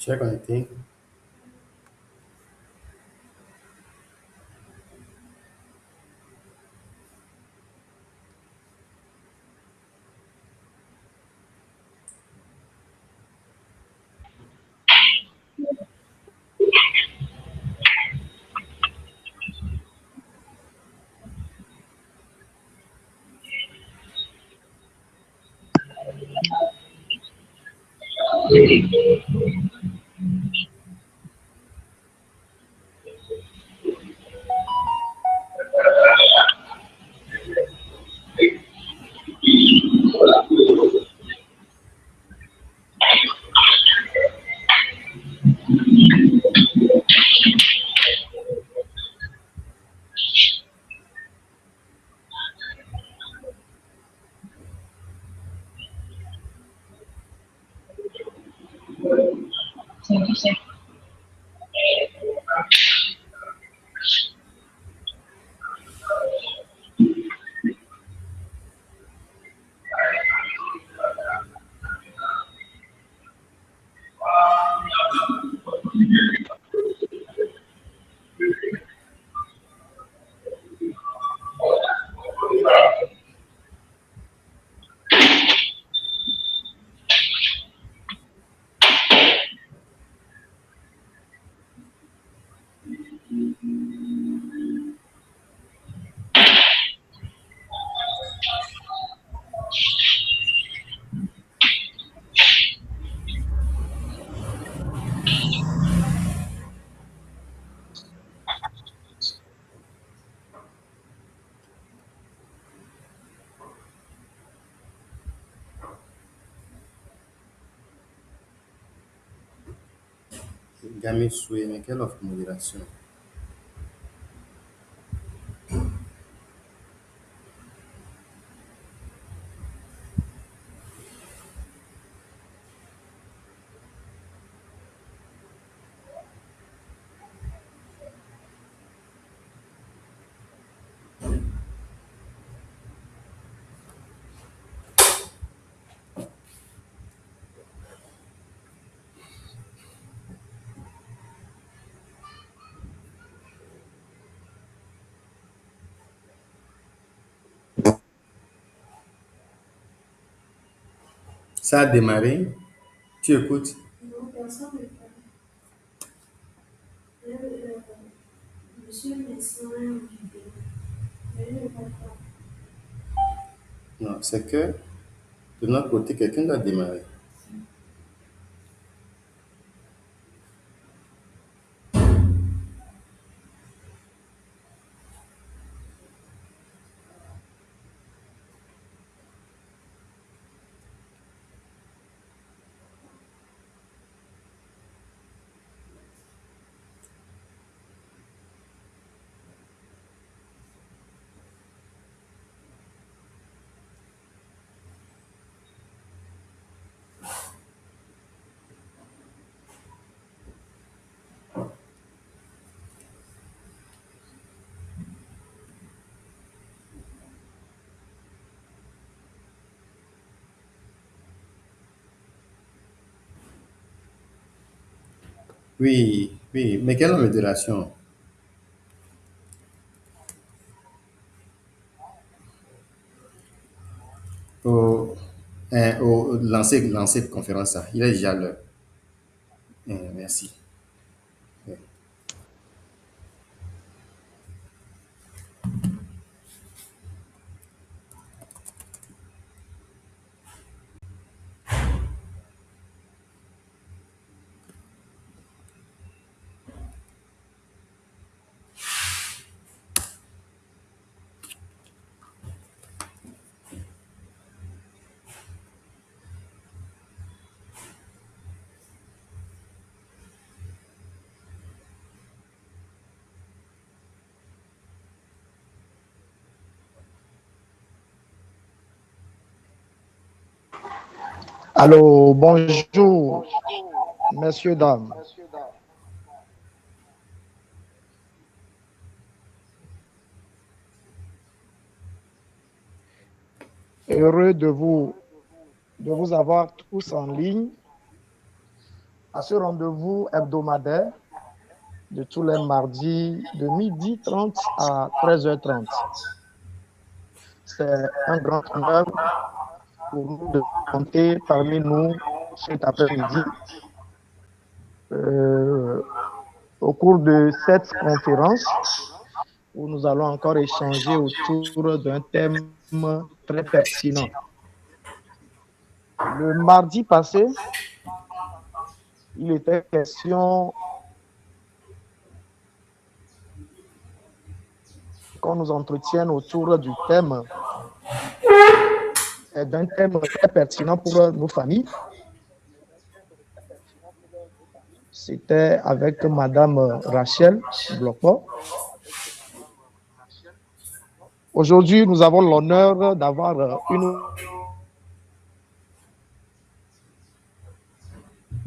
Tu es connecté? Gamé Soué, mais quelle offre modération? Ça a démarré. Tu écoutes? Non, c'est que de notre côté, quelqu'un doit démarrer. Oui, oui, mais quelle modération? Au, lancer conférence, ça. Il est déjà l'heure. Merci. Ouais. Allô, bonjour, messieurs, dames. Heureux de vous avoir tous en ligne à ce rendez-vous hebdomadaire de tous les mardis de 12h30 à 13h30. C'est un grand honneur pour nous de compter parmi nous cet après-midi. Au cours de cette conférence, où nous allons encore échanger autour d'un thème très pertinent. Le mardi passé, il était question qu'on nous entretienne autour du thème, d'un thème très pertinent pour nos familles. C'était avec Madame Rachel Blocko. Aujourd'hui, nous avons l'honneur d'avoir une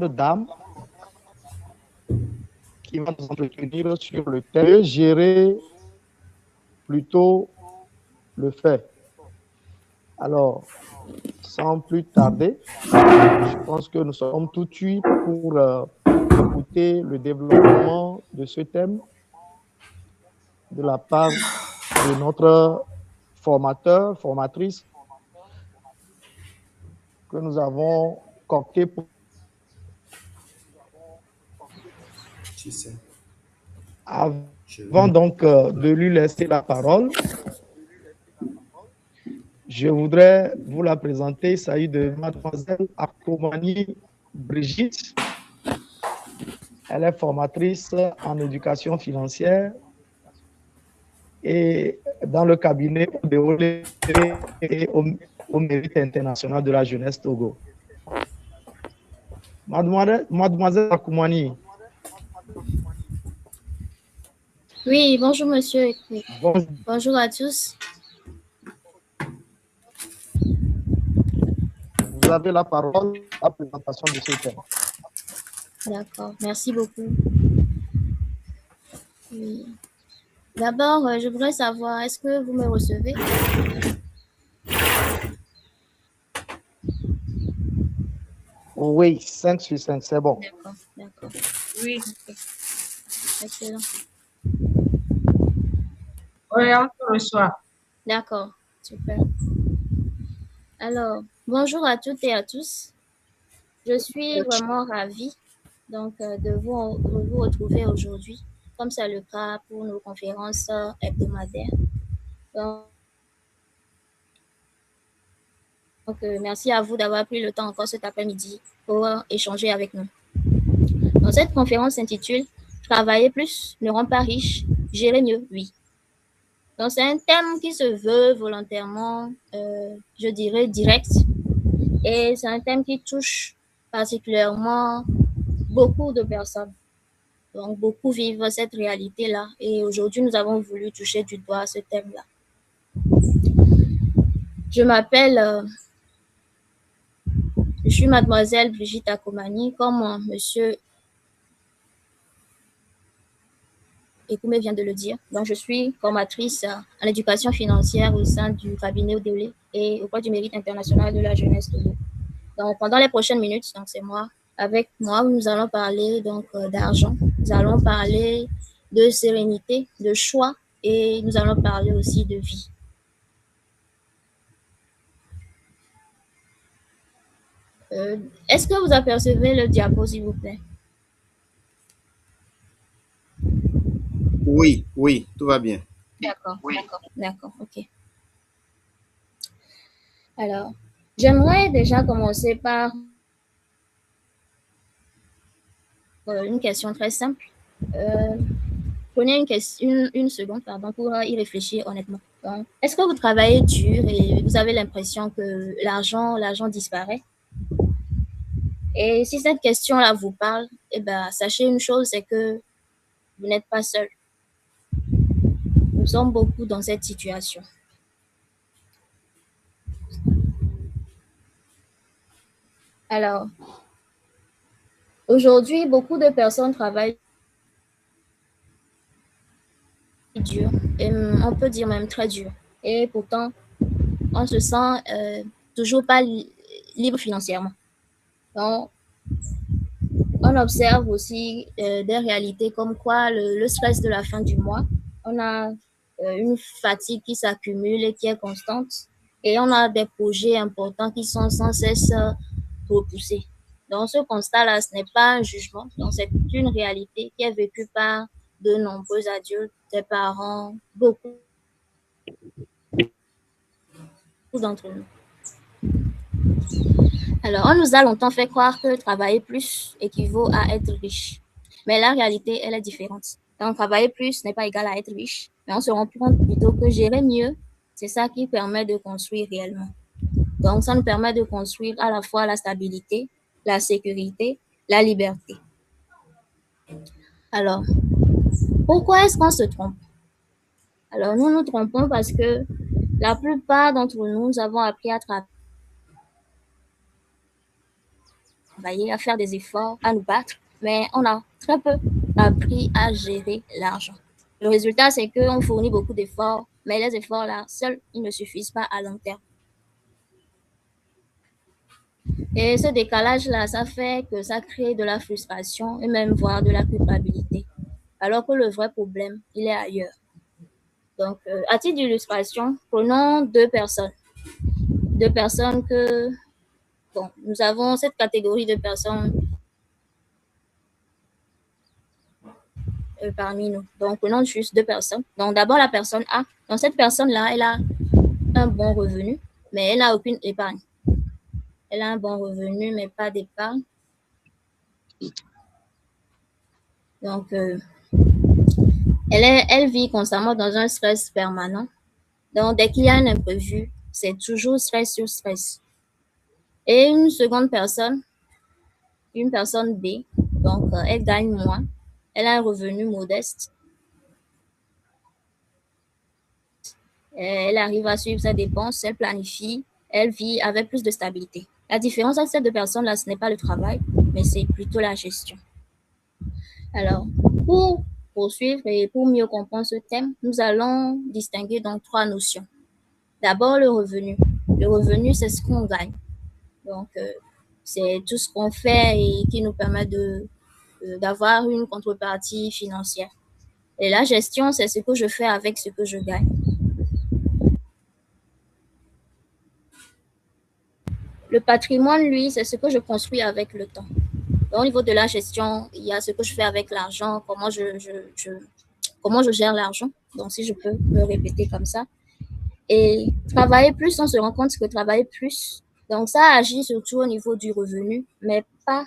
dame qui va nous entretenir sur le thème gérer plutôt le fait. Alors, sans plus tarder, je pense que nous sommes tout tués pour écouter le développement de ce thème de la part de notre formateur, formatrice que nous avons coopté pour. Avant donc de lui laisser la parole, je voudrais vous la présenter. Il s'agit de Mademoiselle Akomani Brigitte. Elle est formatrice en éducation financière et dans le cabinet ODEOLE et au mérite international de la jeunesse Togo. Mademoiselle Akomani. Oui, bonjour monsieur. Bonjour à tous. Vous avez la parole à la présentation de ce thème. D'accord, merci beaucoup. Oui. D'abord, je voudrais savoir, est-ce que vous me recevez? Oui, 5 sur 5, c'est bon. D'accord, d'accord. Oui. Okay. Excellent. Oui, on te reçoit. D'accord, super. Alors, bonjour à toutes et à tous. Je suis vraiment ravie donc, de vous retrouver aujourd'hui, comme c'est le cas pour nos conférences hebdomadaires. Donc, merci à vous d'avoir pris le temps encore cet après-midi pour échanger avec nous. Donc, cette conférence s'intitule « Travailler plus ne rend pas riche, gérer mieux, oui ». Donc, c'est un thème qui se veut volontairement, je dirais, direct. Et c'est un thème qui touche particulièrement beaucoup de personnes. Donc, beaucoup vivent cette réalité-là. Et aujourd'hui, nous avons voulu toucher du doigt ce thème-là. Je m'appelle... je suis Mademoiselle Brigitte Akomani, comme Monsieur Ekoumé vient de le dire. Donc, je suis formatrice en éducation financière au sein du cabinet ODEOLE et auprès du mérite international de la jeunesse Togo. Donc, pendant les prochaines minutes, donc c'est moi, avec moi, nous allons parler donc d'argent, nous allons parler de sérénité, de choix et nous allons parler aussi de vie. Est-ce que vous apercevez le diapo, s'il vous plaît? Oui, oui, tout va bien. D'accord, oui. D'accord, ok. Alors, j'aimerais déjà commencer par une question très simple. Prenez une seconde pour y réfléchir honnêtement. Est-ce que vous travaillez dur et vous avez l'impression que l'argent disparaît? Et si cette question-là vous parle, eh ben, sachez une chose, c'est que vous n'êtes pas seul. Nous sommes beaucoup dans cette situation. Alors, aujourd'hui, beaucoup de personnes travaillent dur, et on peut dire même très dur. Et pourtant, on se sent toujours pas libre financièrement. Donc, on on observe aussi des réalités comme quoi le stress de la fin du mois, on a une fatigue qui s'accumule et qui est constante, et on a des projets importants qui sont sans cesse repoussés. Donc ce constat-là, ce n'est pas un jugement, donc c'est une réalité qui est vécue par de nombreux adultes, des parents, beaucoup d'entre nous. Alors, on nous a longtemps fait croire que travailler plus équivaut à être riche. Mais la réalité, elle est différente. Donc, travailler plus n'est pas égal à être riche. Mais on se rend compte plutôt que gérer mieux, c'est ça qui permet de construire réellement. Donc, ça nous permet de construire à la fois la stabilité, la sécurité, la liberté. Alors, pourquoi est-ce qu'on se trompe? Alors, nous nous trompons parce que la plupart d'entre nous avons appris à travailler, à faire des efforts, à nous battre, mais on a très peu appris à gérer l'argent. Le résultat, c'est qu'on fournit beaucoup d'efforts, mais les efforts-là, seuls, ils ne suffisent pas à long terme. Et ce décalage-là, ça fait que ça crée de la frustration et même voire de la culpabilité. Alors que le vrai problème, il est ailleurs. Donc, à titre d'illustration, prenons deux personnes. Deux personnes que, bon, nous avons cette catégorie de personnes parmi nous. Donc, prenons juste deux personnes. Donc, d'abord, la personne A. Donc, cette personne-là, elle a un bon revenu, mais elle n'a aucune épargne. Elle a un bon revenu, mais pas d'épargne. Donc, elle vit constamment dans un stress permanent. Donc, dès qu'il y a un imprévu, c'est toujours stress sur stress. Et une seconde personne, une personne B, donc elle gagne moins, elle a un revenu modeste, elle arrive à suivre ses dépenses, elle planifie, elle vit avec plus de stabilité. La différence avec ces deux personnes-là, ce n'est pas le travail, mais c'est plutôt la gestion. Alors, pour poursuivre et pour mieux comprendre ce thème, nous allons distinguer donc trois notions. D'abord, le revenu. Le revenu, c'est ce qu'on gagne. Donc, c'est tout ce qu'on fait et qui nous permet d'avoir une contrepartie financière. Et la gestion, c'est ce que je fais avec ce que je gagne. Le patrimoine, lui, c'est ce que je construis avec le temps. Donc, au niveau de la gestion, il y a ce que je fais avec l'argent, comment je gère l'argent. Donc, si je peux me répéter comme ça. Et travailler plus, on se rend compte que travailler plus, donc ça agit surtout au niveau du revenu, mais ce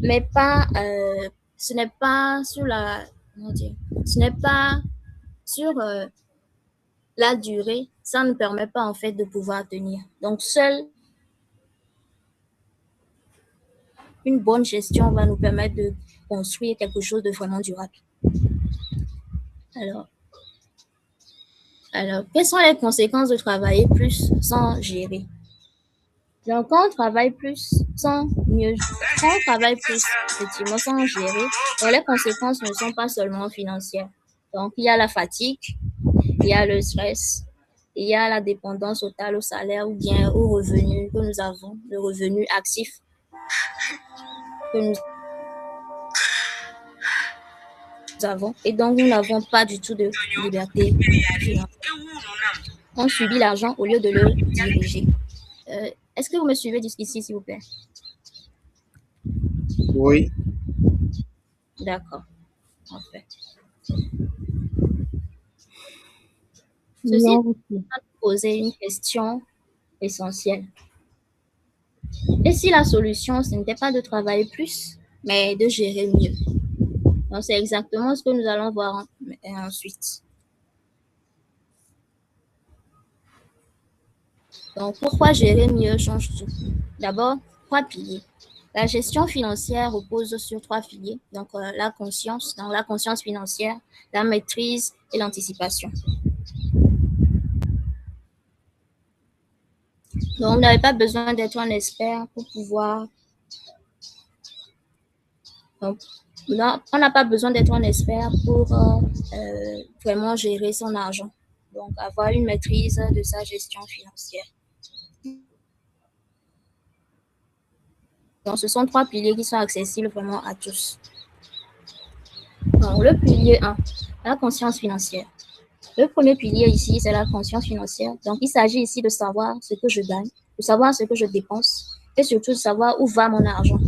n'est pas sur la, comment dire, ce n'est pas sur la durée, ça ne permet pas en fait de pouvoir tenir. Donc seule une bonne gestion va nous permettre de construire quelque chose de vraiment durable. Alors, quelles sont les conséquences de travailler plus sans gérer? Donc, quand on travaille plus sans effectivement, sans gérer, donc les conséquences ne sont pas seulement financières. Donc, il y a la fatigue, il y a le stress, il y a la dépendance totale au salaire ou bien au revenu que nous avons, le revenu actif que nous avons. Et donc, nous n'avons pas du tout de liberté financière. On subit l'argent au lieu de le diriger. Est-ce que vous me suivez jusqu'ici, s'il vous plaît? Oui. D'accord. Parfait. Ceci va poser une question essentielle. Et si la solution, ce n'était pas de travailler plus, mais de gérer mieux? Donc, c'est exactement ce que nous allons voir ensuite. Donc, pourquoi gérer mieux change tout? D'abord, trois piliers. La gestion financière repose sur trois piliers. Donc, la conscience financière, la maîtrise et l'anticipation. Donc, vous n'avez pas besoin d'être un expert pour pouvoir... Donc, non, on n'a pas besoin d'être un expert pour vraiment gérer son argent. Donc, avoir une maîtrise de sa gestion financière. Donc, ce sont trois piliers qui sont accessibles vraiment à tous. Donc, le pilier 1, la conscience financière. Le premier pilier ici, c'est la conscience financière. Donc, il s'agit ici de savoir ce que je gagne, de savoir ce que je dépense et surtout de savoir où va mon argent.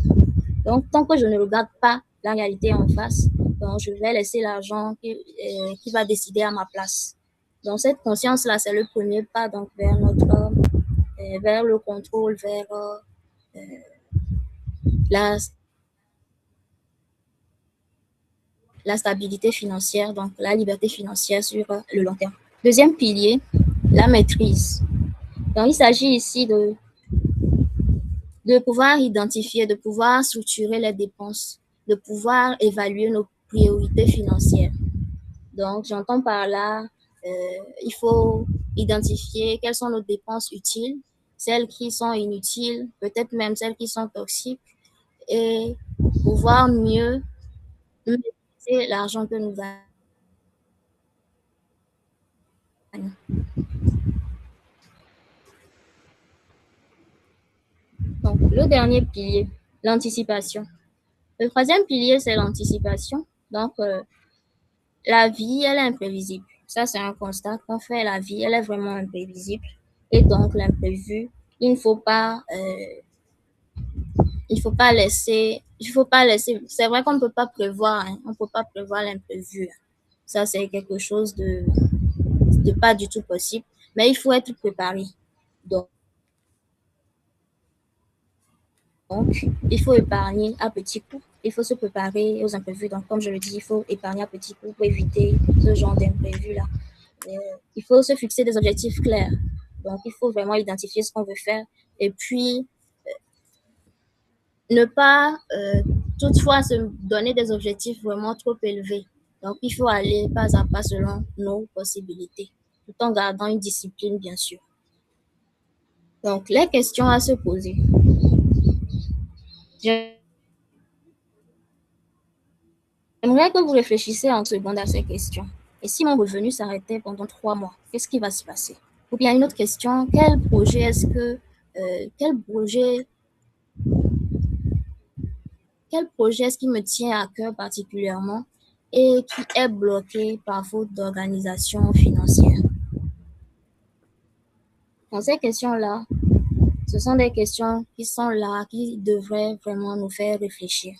Donc, tant que je ne regarde pas la réalité en face, donc je vais laisser l'argent qui va décider à ma place. Donc, cette conscience-là, c'est le premier pas donc, vers le contrôle, vers la, la stabilité financière, donc la liberté financière sur le long terme. Deuxième pilier, la maîtrise. Donc, il s'agit ici de pouvoir identifier, de pouvoir structurer les dépenses, de pouvoir évaluer nos priorités financières. Donc, j'entends par là, il faut identifier quelles sont nos dépenses utiles, celles qui sont inutiles, peut-être même celles qui sont toxiques, et pouvoir mieux maîtriser l'argent que nous gagnons. Donc, le dernier pilier, l'anticipation. Le troisième pilier, c'est l'anticipation. Donc, la vie, elle est imprévisible. Ça, c'est un constat qu'on fait. La vie, elle est vraiment imprévisible. Et donc, l'imprévu, il ne faut pas, c'est vrai qu'on ne peut pas prévoir, hein, on ne peut pas prévoir l'imprévu. Ça, c'est quelque chose de pas du tout possible. Mais il faut être préparé. Donc, il faut épargner à petits coups. Il faut se préparer aux imprévus. Donc, comme je le dis, il faut épargner à petits coups pour éviter ce genre d'imprévus-là. Il faut se fixer des objectifs clairs. Donc, il faut vraiment identifier ce qu'on veut faire. Et puis, ne pas toutefois se donner des objectifs vraiment trop élevés. Donc, il faut aller pas à pas selon nos possibilités, tout en gardant une discipline, bien sûr. Donc, les questions à se poser. J'aimerais que vous réfléchissiez en seconde à ces questions. Et si mon revenu s'arrêtait pendant 3 mois, qu'est-ce qui va se passer? Ou bien une autre question, quel projet est-ce qui me tient à cœur particulièrement et qui est bloqué par faute d'organisation financière? Dans ces questions-là, ce sont des questions qui sont là, qui devraient vraiment nous faire réfléchir.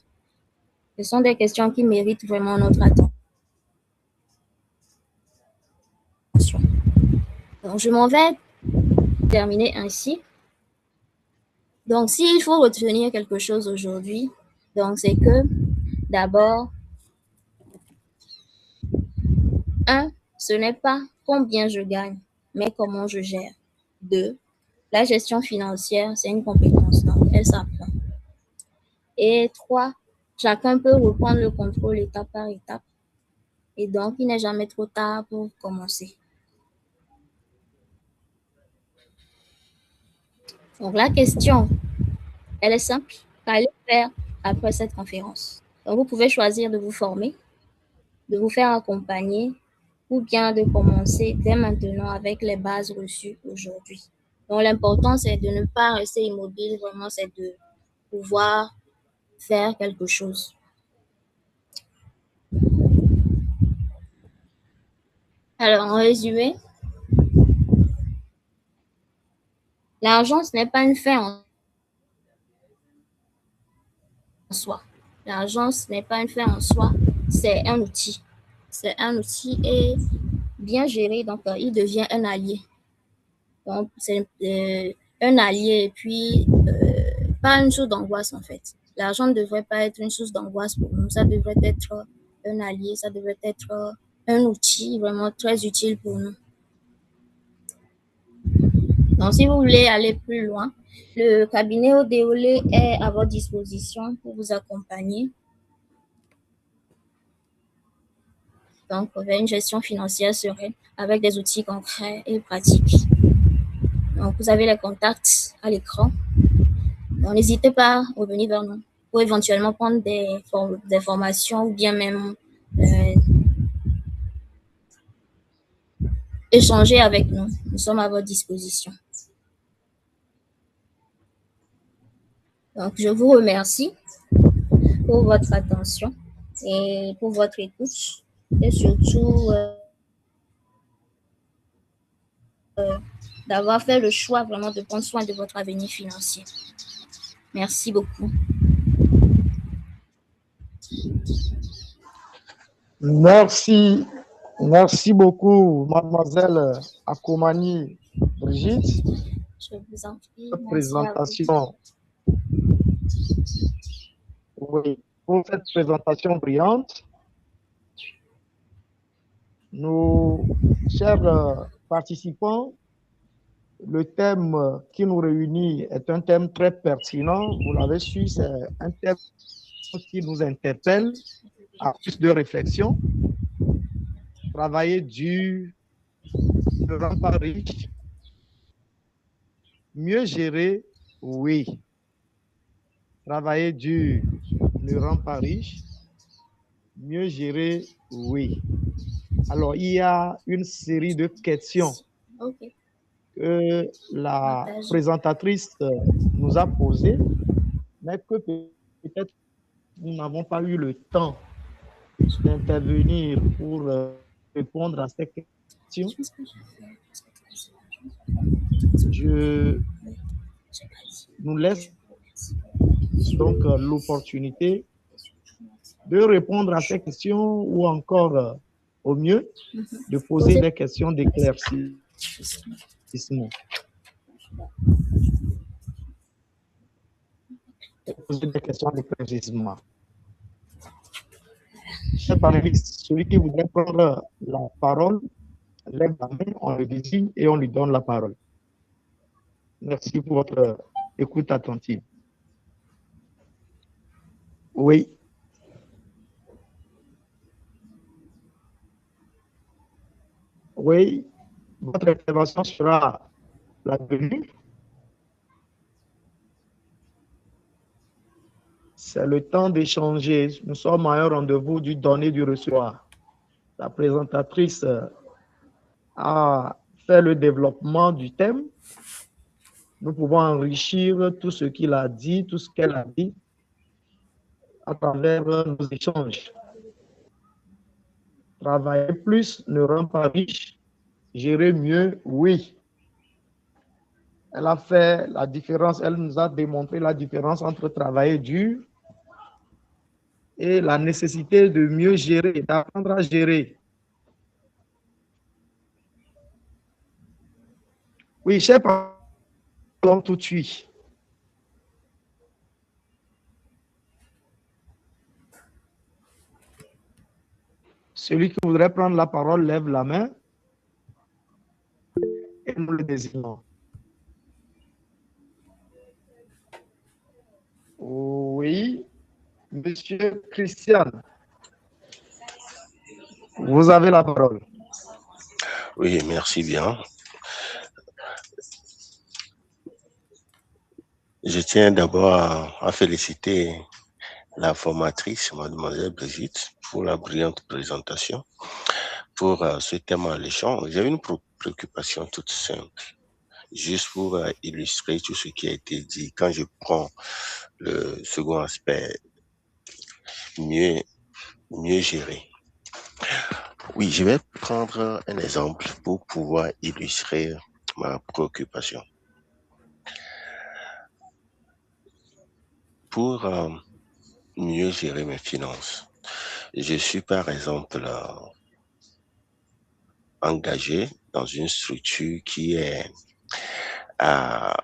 Ce sont des questions qui méritent vraiment notre attention. Donc, je m'en vais terminer ainsi. Donc, s'il faut retenir quelque chose aujourd'hui, donc c'est que d'abord, 1, ce n'est pas combien je gagne, mais comment je gère. 2, la gestion financière, c'est une compétence, donc elle s'apprend. Et 3, chacun peut reprendre le contrôle étape par étape. Et donc, il n'est jamais trop tard pour commencer. Donc, la question, elle est simple. Qu'allez faire après cette conférence? Donc, vous pouvez choisir de vous former, de vous faire accompagner ou bien de commencer dès maintenant avec les bases reçues aujourd'hui. Donc, l'important, c'est de ne pas rester immobile, vraiment, c'est de pouvoir faire quelque chose. Alors, en résumé, l'argent, ce n'est pas une fin en soi. L'argent, ce n'est pas une fin en soi, c'est un outil. C'est un outil et bien géré, donc il devient un allié. Donc, c'est un allié et puis pas une source d'angoisse en fait. L'argent ne devrait pas être une source d'angoisse pour nous. Ça devrait être un allié, ça devrait être un outil vraiment très utile pour nous. Donc, si vous voulez aller plus loin, le cabinet Odéolé est à votre disposition pour vous accompagner. Donc, vers une gestion financière sereine avec des outils concrets et pratiques. Donc, vous avez les contacts à l'écran. Donc, n'hésitez pas à revenir vers nous pour éventuellement prendre des formations ou bien même échanger avec nous. Nous sommes à votre disposition. Donc, je vous remercie pour votre attention et pour votre écoute et surtout d'avoir fait le choix vraiment de prendre soin de votre avenir financier. Merci beaucoup. Merci. Merci beaucoup, mademoiselle Akomani Brigitte. Je vous en prie. Cette Merci à vous. présentation, oui, pour cette présentation brillante. Nos chers participants, le thème qui nous réunit est un thème très pertinent. Vous l'avez su, c'est un thème qui nous interpelle à plus de réflexion. Travailler dur ne rend pas riche. Mieux gérer, oui. Travailler dur ne rend pas riche. Mieux gérer, oui. Alors, il y a une série de questions que la présentatrice nous a posées, mais que peut-être nous n'avons pas eu le temps d'intervenir pour répondre à ces questions. Je nous laisse donc l'opportunité de répondre à ces questions ou encore, au mieux, de poser des questions d'éclaircissement. Poser des questions d'éclaircissement. Chers panélistes, celui qui voudrait prendre la parole, lève la main, on le désigne et on lui donne la parole. Merci pour votre écoute attentive. Oui. Oui, votre intervention sera la bienvenue. C'est le temps d'échanger. Nous sommes à un rendez-vous du donner et du recevoir. La présentatrice a fait le développement du thème. Nous pouvons enrichir tout ce qu'il a dit, tout ce qu'elle a dit, à travers nos échanges. Travailler plus ne rend pas riche. Gérer mieux, oui. Elle a fait la différence, elle nous a démontré la différence entre travailler dur et la nécessité de mieux gérer, d'apprendre à gérer. Oui, chers parlons tout de suite. Celui qui voudrait prendre la parole lève la main et nous le désignons. Oui, Monsieur Christian, vous avez la parole. Oui, merci bien. Je tiens d'abord à féliciter la formatrice, mademoiselle Brigitte, pour la brillante présentation, pour ce thème alléchant. J'ai une préoccupation toute simple, juste pour illustrer tout ce qui a été dit. Quand je prends le second aspect, mieux gérer. Oui, je vais prendre un exemple pour pouvoir illustrer ma préoccupation. Pour mieux gérer mes finances, je suis par exemple engagé dans une structure qui est à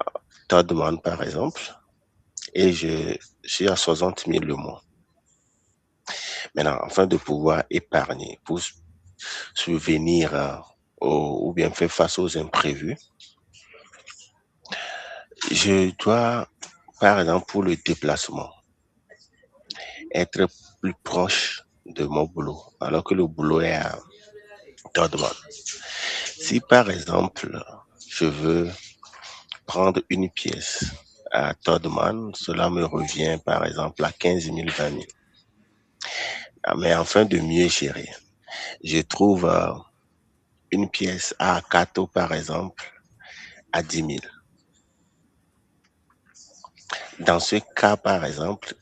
Todman par exemple, et je suis à 60 000 le mois. Maintenant, afin de pouvoir épargner pour subvenir ou bien faire face aux imprévus, je dois, par exemple, pour le déplacement, être plus proche de mon boulot, alors que le boulot est à Todman. Si, par exemple, je veux prendre une pièce à Todman, cela me revient, par exemple, à 15 000, 20 000. Mais afin de mieux gérer, je trouve une pièce à Kato, par exemple, à 10 000. Dans ce cas, par exemple,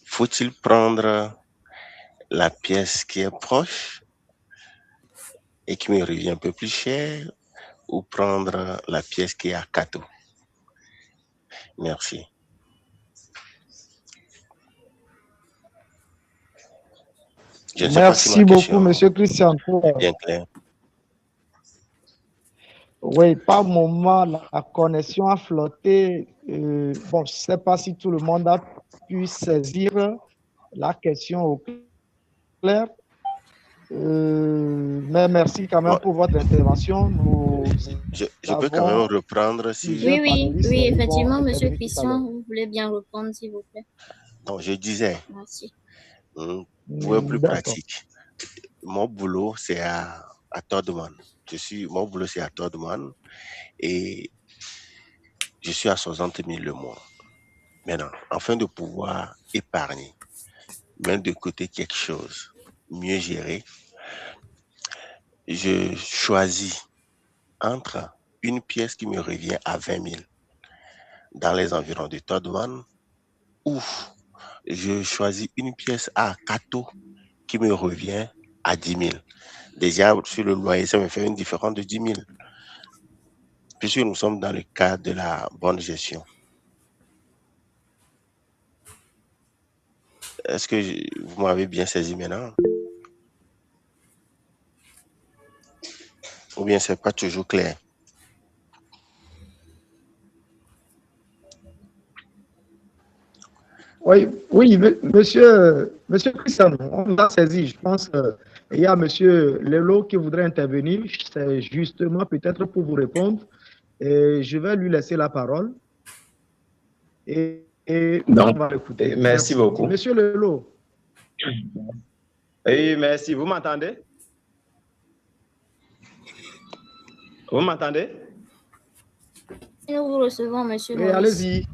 faut-il prendre la pièce qui est proche et qui me revient un peu plus cher ou prendre la pièce qui est à Kato? Merci. Je ne sais pas si ma Merci beaucoup, question Monsieur Christian. est bien claire. Oui, par moment, la connexion a flotté. Bon, je ne sais pas si tout le monde a pu saisir la question au clair. Mais merci quand même Bon, pour votre intervention. Nous je peux quand même avons reprendre si... plusieurs panélistes qui vont Effectivement, Monsieur intervenir tout à l'heure. Christian, vous voulez bien reprendre, s'il vous plaît. Donc, je disais, Merci. pour un plus D'accord. pratique, mon boulot, c'est à Todman. Mon boulot, c'est à Todman et je suis à 60 000 le mois. Maintenant, afin de pouvoir épargner, mettre de côté quelque chose, mieux gérer, je choisis entre une pièce qui me revient à 20 000 dans les environs de Todman ou je choisis une pièce à Kato qui me revient à 10 000. Déjà, sur le loyer, ça me fait une différence de 10 000. Puisque nous sommes dans le cadre de la bonne gestion. Est-ce que vous m'avez bien saisi maintenant? Ou bien c'est pas toujours clair? Oui, monsieur Christian, on l'a saisi. Je pense qu'il y a monsieur Lelo qui voudrait intervenir. C'est justement peut-être pour vous répondre. Et je vais lui laisser la parole. Et Donc, on va l'écouter. merci beaucoup. Monsieur Lelo. Oui, merci. Vous m'entendez? Vous m'entendez? Nous vous recevons, Monsieur Oui, Maurice. allez-y.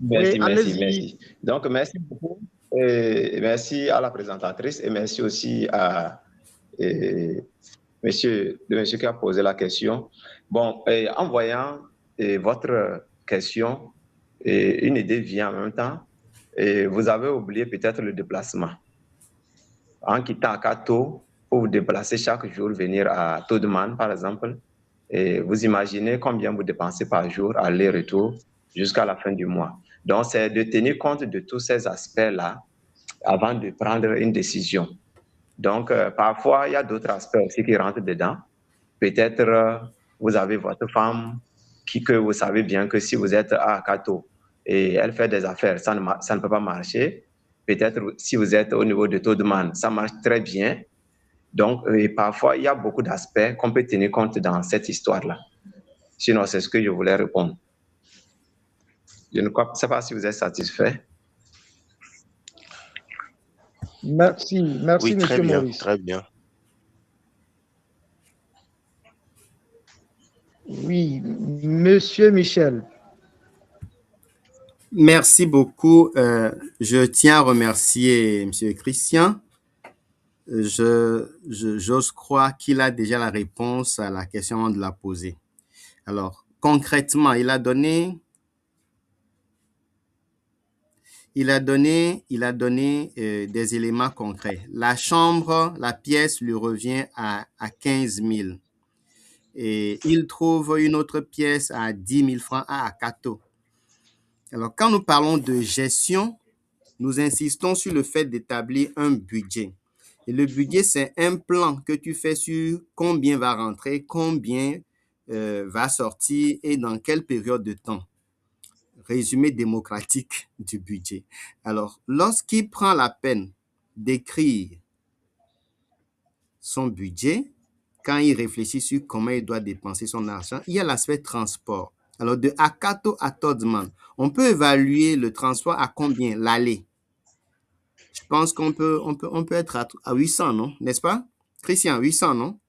Merci. Donc, merci beaucoup. Et merci à la présentatrice et merci aussi à monsieur qui a posé la question. Bon, en voyant votre question, une idée vient en même temps. Et vous avez oublié peut-être le déplacement. En quittant Akato, pour vous déplacer chaque jour, venir à Todman, par exemple, et vous imaginez combien vous dépensez par jour, aller-retour, jusqu'à la fin du mois. Donc, c'est de tenir compte de tous ces aspects-là avant de prendre une décision. Donc, parfois, il y a d'autres aspects aussi qui rentrent dedans. Peut-être vous avez votre femme que vous savez bien que si vous êtes à Akato et elle fait des affaires, ça ne peut pas marcher. Peut-être si vous êtes au niveau de Todman, ça marche très bien. Donc, parfois, il y a beaucoup d'aspects qu'on peut tenir compte dans cette histoire-là. Sinon, c'est ce que je voulais répondre. Je ne sais pas si vous êtes satisfait. Merci, oui, monsieur bien, Maurice. Très bien. Oui, monsieur Michel. Merci beaucoup. Je tiens à remercier monsieur Christian. J'ose croire qu'il a déjà la réponse à la question avant de la poser. Alors, concrètement, il a donné des éléments concrets. La chambre, la pièce lui revient à 15 000. Et il trouve une autre pièce à 10 000 francs à Akato. Alors, quand nous parlons de gestion, nous insistons sur le fait d'établir un budget. Et le budget, c'est un plan que tu fais sur combien va rentrer, combien va sortir et dans quelle période de temps. Résumé démocratique du budget. Alors, lorsqu'il prend la peine d'écrire son budget, quand il réfléchit sur comment il doit dépenser son argent, il y a l'aspect transport. Alors, de Akato à Todman, on peut évaluer le transport à combien? L'aller. Je pense qu'on peut être à 800, non? N'est-ce pas? Christian, 800, non?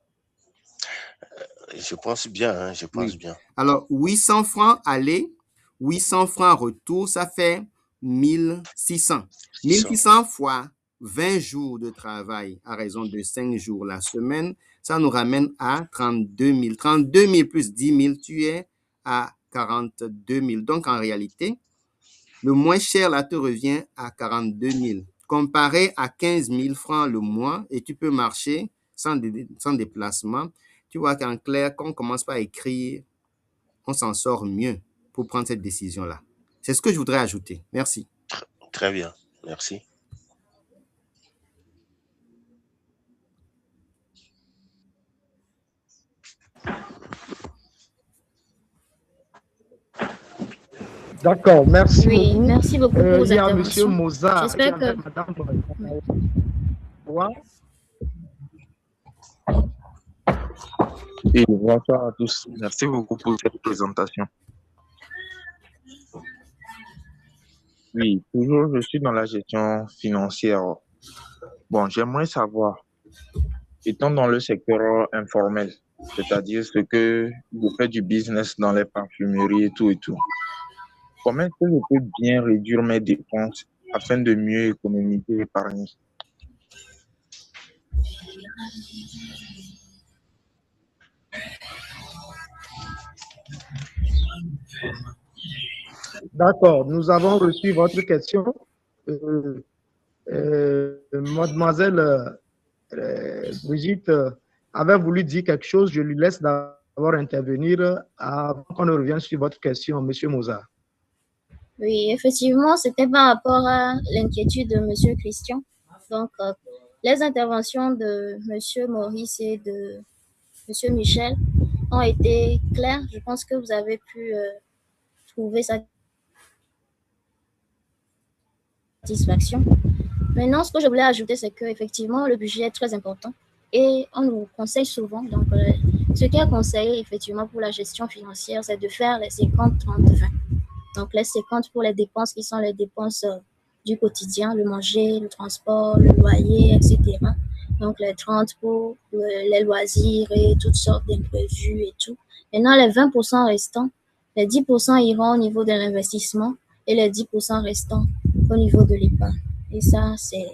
Je pense bien, bien. Alors, 800 francs aller, 800 francs retour, ça fait 1600. 1600 fois 20 jours de travail à raison de 5 jours la semaine, ça nous ramène à 32 000. 32 000 plus 10 000, tu es à 42 000. Donc, en réalité, le moins cher, là, te revient à 42 000. Comparé à 15 000 francs le mois, et tu peux marcher sans déplacement, tu vois qu'en clair, quand on commence par écrire, on s'en sort mieux pour prendre cette décision-là. C'est ce que je voudrais ajouter. Merci. Très bien. Merci. D'accord, merci Oui, beaucoup. merci beaucoup pour vos Il y a M. interventions. Mozart et J'espère que... Mme Roy. Et bonsoir à tous. Merci beaucoup pour cette présentation. Oui, toujours je suis dans la gestion financière. Bon, j'aimerais savoir, étant dans le secteur informel, c'est-à-dire ce que vous faites du business dans les parfumeries et tout, comment est-ce que je peux bien réduire mes dépenses afin de mieux économiser et épargner? D'accord, nous avons reçu votre question. Mademoiselle Brigitte avait voulu dire quelque chose. Je lui laisse d'abord intervenir avant qu'on ne revienne sur votre question, Monsieur Mozart. Oui, effectivement, c'était par rapport à l'inquiétude de Monsieur Christian. Donc, les interventions de Monsieur Maurice et de Monsieur Michel ont été claires. Je pense que vous avez pu trouver satisfaction. Maintenant, ce que je voulais ajouter, c'est qu'effectivement, le budget est très important et on nous conseille souvent. Donc, ce qui est conseillé effectivement pour la gestion financière, c'est de faire les 50-30-20. Donc, les 50 pour les dépenses qui sont les dépenses du quotidien, le manger, le transport, le loyer, etc. Donc, les 30 pour les loisirs et toutes sortes d'imprévus et tout. Maintenant, les 20% restants, les 10% iront au niveau de l'investissement et les 10% restants au niveau de l'épargne. Et ça, c'est...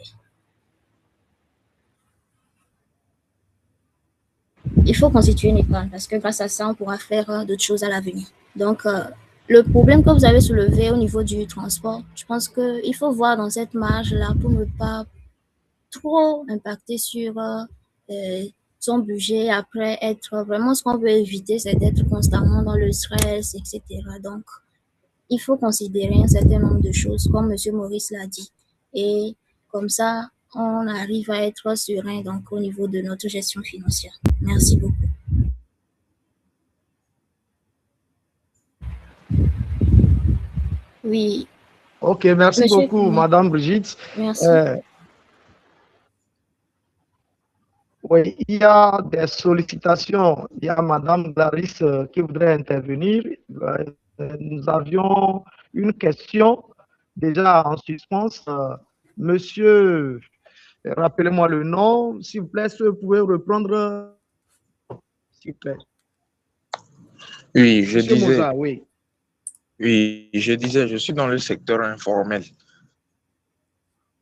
Il faut constituer une épargne parce que grâce à ça, on pourra faire d'autres choses à l'avenir. Donc, le problème que vous avez soulevé au niveau du transport, je pense qu'il faut voir dans cette marge-là pour ne pas trop impacter sur son budget. Après, être vraiment, ce qu'on veut éviter, c'est d'être constamment dans le stress, etc. Donc, il faut considérer un certain nombre de choses, comme M. Maurice l'a dit. Et comme ça, on arrive à être serein donc, au niveau de notre gestion financière. Merci beaucoup. Oui. Ok, merci beaucoup, Madame Brigitte. Merci. Oui, il y a des sollicitations. Il y a Madame Clarisse qui voudrait intervenir. Nous avions une question déjà en suspens. Monsieur, rappelez-moi le nom, s'il vous plaît, si vous pouvez reprendre, s'il vous plaît. Oui, je Monsieur disais. Mozart, oui. Oui, je disais, je suis dans le secteur informel.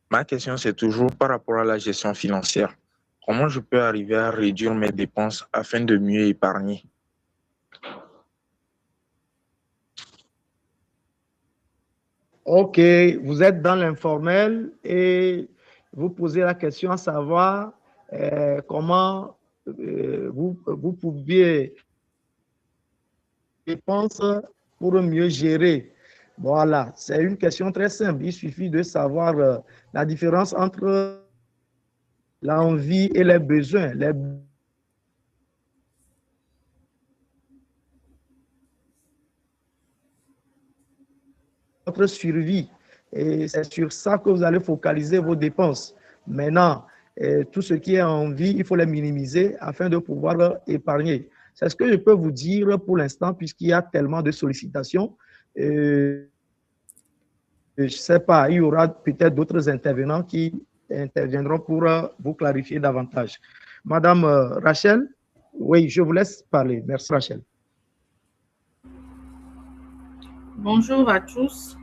Ma question, c'est toujours par rapport à la gestion financière. Comment je peux arriver à réduire mes dépenses afin de mieux épargner? Ok, vous êtes dans l'informel et vous posez la question à savoir comment vous pouviez dépenser pour mieux gérer. Voilà, c'est une question très simple. Il suffit de savoir la différence entre l'envie et les besoins. Votre survie. Et c'est sur ça que vous allez focaliser vos dépenses. Maintenant, tout ce qui est envie, il faut les minimiser afin de pouvoir épargner. C'est ce que je peux vous dire pour l'instant, puisqu'il y a tellement de sollicitations. Je ne sais pas, il y aura peut-être d'autres intervenants qui interviendront pour vous clarifier davantage. Madame Rachel, oui, je vous laisse parler. Merci, Rachel. Bonjour à tous.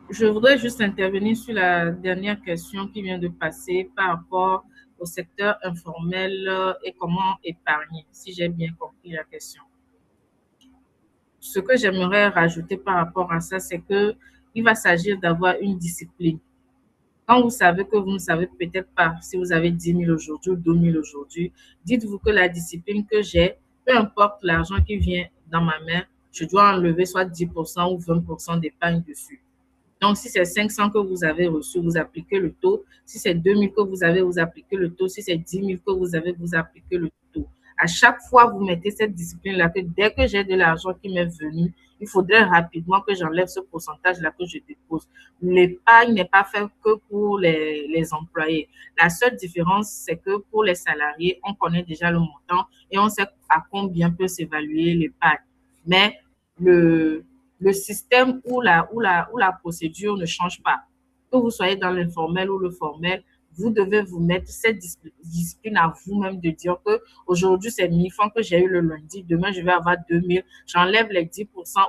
Je voudrais juste intervenir sur la dernière question qui vient de passer par rapport au secteur informel et comment épargner, si j'ai bien compris la question. ce que j'aimerais rajouter par rapport à ça, c'est que il va s'agir d'avoir une discipline. Quand vous savez que vous ne savez peut-être pas si vous avez 10 000 aujourd'hui ou 2 000 aujourd'hui, dites-vous que la discipline que j'ai, peu importe l'argent qui vient dans ma main, je dois enlever soit 10% ou 20% d'épargne dessus. Donc, si c'est 500 que vous avez reçu, vous appliquez le taux. Si c'est 2 000 que vous avez, vous appliquez le taux. Si c'est 10 000 que vous avez, vous appliquez le taux. À chaque fois, vous mettez cette discipline-là que dès que j'ai de l'argent qui m'est venu, il faudrait rapidement que j'enlève ce pourcentage-là que je dépose. L'épargne n'est pas faite que pour les employés. La seule différence, c'est que pour les salariés, on connaît déjà le montant et on sait à combien peut s'évaluer l'épargne. Mais le, le système ou la procédure ne change pas. Que vous soyez dans l'informel ou le formel, vous devez vous mettre cette discipline à vous-même de dire que aujourd'hui c'est 1 000 francs que j'ai eu le lundi, demain je vais avoir 2 000, j'enlève les 10%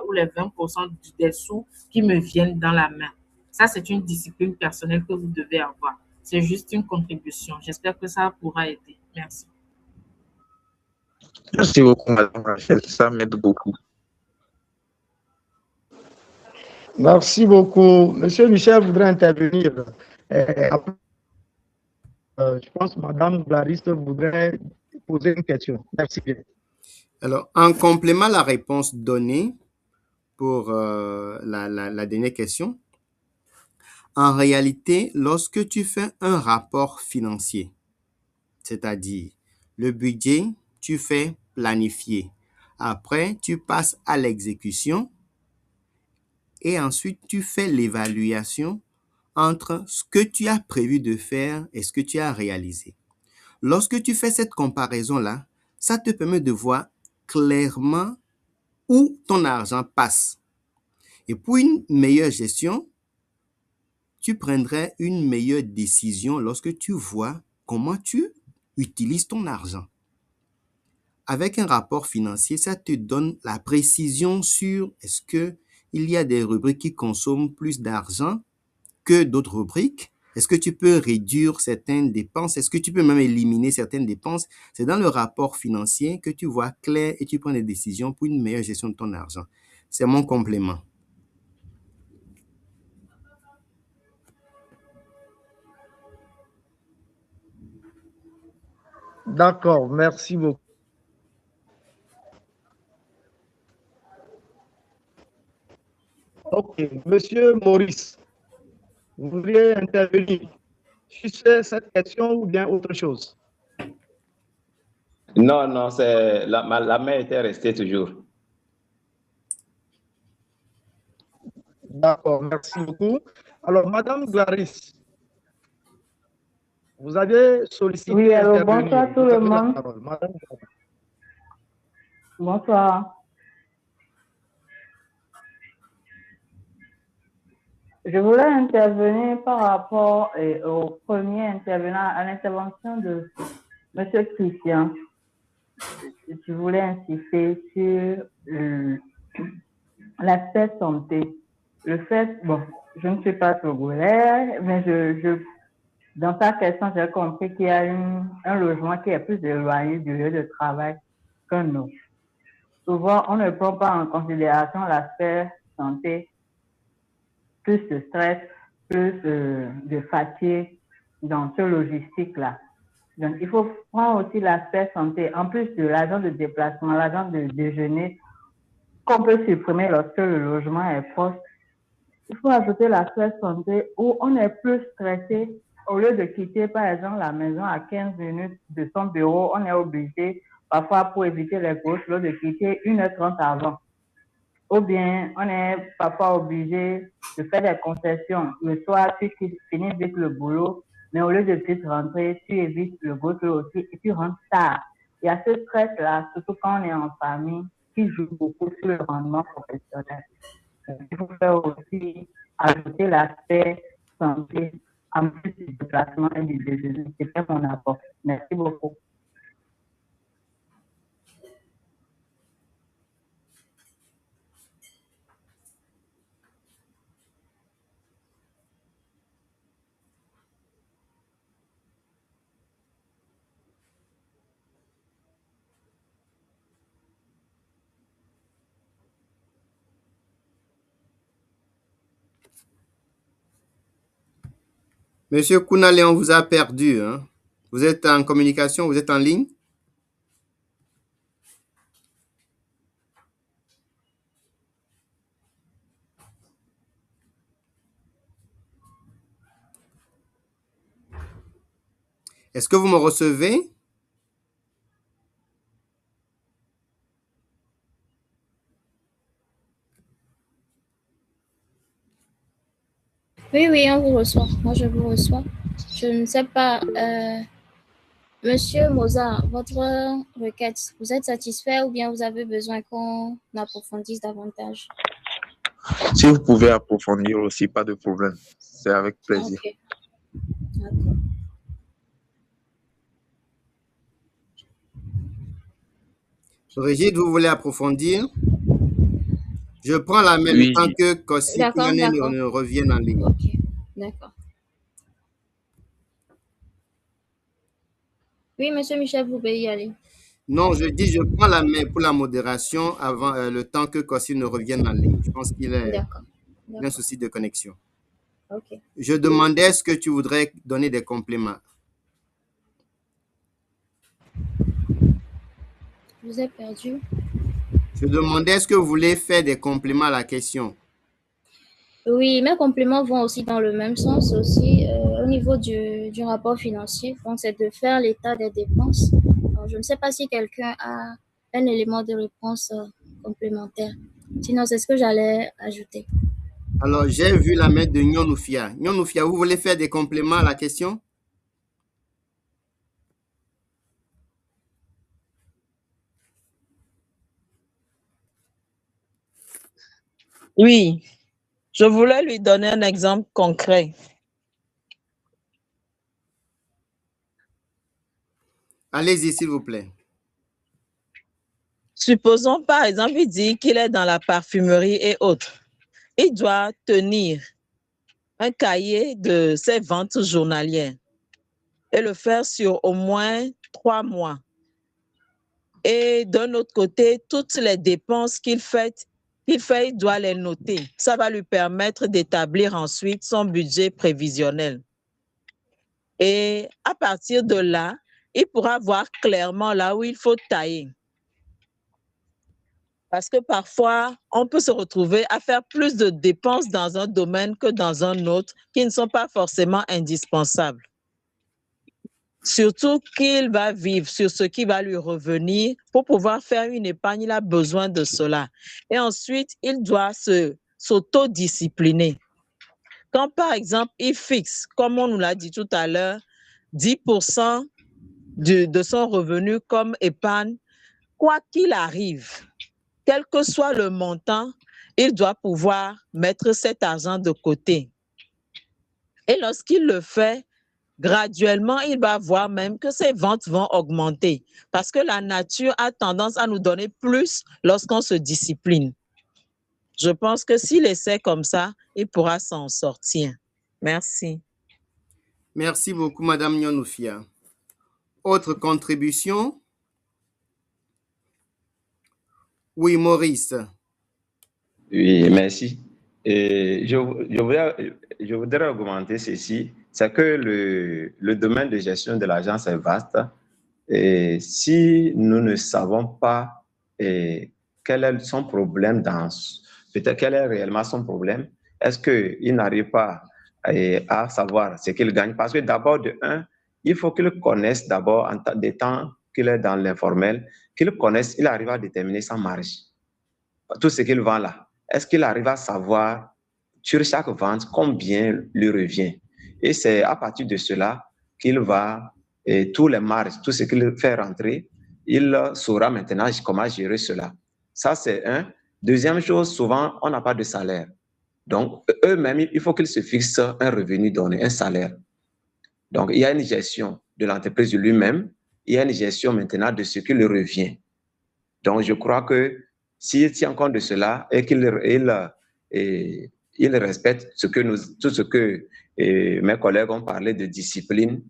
ou les 20% des sous qui me viennent dans la main. Ça, c'est une discipline personnelle que vous devez avoir. C'est juste une contribution. J'espère que ça pourra aider. Merci. Merci beaucoup, Madame Rachel. Ça m'aide beaucoup. Merci beaucoup. Monsieur Michel voudrait intervenir. Je pense que Madame Clarisse voudrait poser une question. Merci bien. Alors, en complément à la réponse donnée pour la dernière question, en réalité, lorsque tu fais un rapport financier, c'est-à-dire le budget, tu fais planifier. Après, tu passes à l'exécution et ensuite tu fais l'évaluation entre ce que tu as prévu de faire et ce que tu as réalisé. Lorsque tu fais cette comparaison-là, ça te permet de voir clairement où ton argent passe. Et pour une meilleure gestion, tu prendrais une meilleure décision lorsque tu vois comment tu utilises ton argent. Avec un rapport financier, ça te donne la précision sur est-ce qu'il y a des rubriques qui consomment plus d'argent que d'autres rubriques. Est-ce que tu peux réduire certaines dépenses? Est-ce que tu peux même éliminer certaines dépenses? C'est dans le rapport financier que tu vois clair et tu prends des décisions pour une meilleure gestion de ton argent. C'est mon complément. D'accord, merci beaucoup. Ok, Monsieur Maurice, vous voudriez intervenir sur cette question ou bien autre chose? Non, non, c'est la main était restée toujours. D'accord, merci beaucoup. Alors, Madame Clarisse, vous avez sollicité Oui, alors intervenir. bonsoir tout Vous le avez la monde. parole. Madame Clarisse. Bonsoir. Je voulais intervenir par rapport au premier intervenant, à l'intervention de Monsieur Christian. Je voulais insister sur l'aspect santé. Le fait, bon, je ne suis pas secondaire, mais dans sa question, j'ai compris qu'il y a un logement qui est plus éloigné du lieu de travail qu'un autre. Souvent, on ne prend pas en considération l'aspect santé, plus de stress, plus de fatigue dans ce logistique-là. Donc, il faut prendre aussi l'aspect santé, en plus de l'argent de déplacement, l'argent de déjeuner, qu'on peut supprimer lorsque le logement est proche. Il faut ajouter l'aspect santé où on est plus stressé. Au lieu de quitter, par exemple, la maison à 15 minutes de son bureau, on est obligé, parfois pour éviter les grosses lots, de quitter 1h30 avant. Ou bien, on est parfois obligé de faire des concessions. Le soir, tu finis vite le boulot, mais au lieu de vite rentrer, tu évites le gros aussi et tu rentres tard. Il y a ce stress-là, surtout quand on est en famille, qui joue beaucoup sur le rendement professionnel. Il faut faire aussi ajouter l'aspect santé en plus du déplacement et du déjeuner. C'était mon apport. Merci beaucoup. Monsieur Kounalé, on vous a perdu. Hein? Vous êtes en communication, vous êtes en ligne? Est-ce que vous me recevez? Oui, oui, on vous reçoit. Moi, je vous reçois. Je ne sais pas, Monsieur Mozart, votre requête, vous êtes satisfait ou bien vous avez besoin qu'on approfondisse davantage? Si vous pouvez approfondir aussi, pas de problème. C'est avec plaisir. Ok, d'accord. Brigitte, vous voulez approfondir? Je prends la main le Oui, temps que Kossi D'accord, Kounalé d'accord. ne revienne en ligne. Ok, d'accord. Oui, Monsieur Michel, vous pouvez y aller. Non, je dis, je prends la main pour la modération avant le temps que Kossi ne revienne en ligne. Je pense qu'il a D'accord, un d'accord. souci de connexion. Ok. Je demandais est-ce que tu voudrais donner des compléments. Je vous ai perdu. Je demandais est-ce que vous voulez faire des compléments à la question. Oui, mes compléments vont aussi dans le même sens aussi au niveau du rapport financier. Donc, c'est de faire l'état des dépenses. Alors, je ne sais pas si quelqu'un a un élément de réponse complémentaire. Sinon, c'est ce que j'allais ajouter. Alors, j'ai vu la main de Nyonoufia. Nyonoufia, vous voulez faire des compléments à la question? Oui, je voulais lui donner un exemple concret. Allez-y, s'il vous plaît. Supposons par exemple, il dit qu'il est dans la parfumerie et autres. Il doit tenir un cahier de ses ventes journalières et le faire sur au moins 3 mois. Et d'un autre côté, toutes les dépenses qu'il fait, il doit les noter. Ça va lui permettre d'établir ensuite son budget prévisionnel. Et à partir de là, il pourra voir clairement là où il faut tailler. Parce que parfois, on peut se retrouver à faire plus de dépenses dans un domaine que dans un autre qui ne sont pas forcément indispensables. Surtout qu'il va vivre sur ce qui va lui revenir pour pouvoir faire une épargne, il a besoin de cela. Et ensuite, il doit s'autodiscipliner. Quand par exemple, il fixe, comme on nous l'a dit tout à l'heure, 10% de son revenu comme épargne, quoi qu'il arrive, quel que soit le montant, il doit pouvoir mettre cet argent de côté. Et lorsqu'il le fait, graduellement, il va voir même que ses ventes vont augmenter parce que la nature a tendance à nous donner plus lorsqu'on se discipline. Je pense que s'il essaie comme ça, il pourra s'en sortir. Merci. Merci beaucoup, Madame Nyonoufia. Autre contribution? Oui, Maurice. Oui, merci. Et je voudrais augmenter ceci, c'est que le domaine de gestion de l'agence est vaste. Et si nous ne savons pas quel est son problème peut-être quel est réellement son problème, est-ce qu'il n'arrive pas à savoir ce qu'il gagne? Parce que d'abord, de un, il faut qu'il connaisse d'abord, des temps qu'il est dans l'informel, qu'il connaisse, il arrive à déterminer sa marge. Tout ce qu'il vend là, est-ce qu'il arrive à savoir sur chaque vente combien lui revient? Et c'est à partir de cela qu'il va, et tous les marges, tout ce qu'il fait rentrer, il saura maintenant comment gérer cela. Ça, c'est un. Deuxième chose, souvent, on n'a pas de salaire. Donc, eux-mêmes, il faut qu'ils se fixent un revenu donné, un salaire. Donc, il y a une gestion de l'entreprise lui-même, il y a une gestion maintenant de ce qui lui revient. Donc, je crois que s'il tient compte de cela et qu'il respecte tout ce que mes collègues ont parlé de discipline,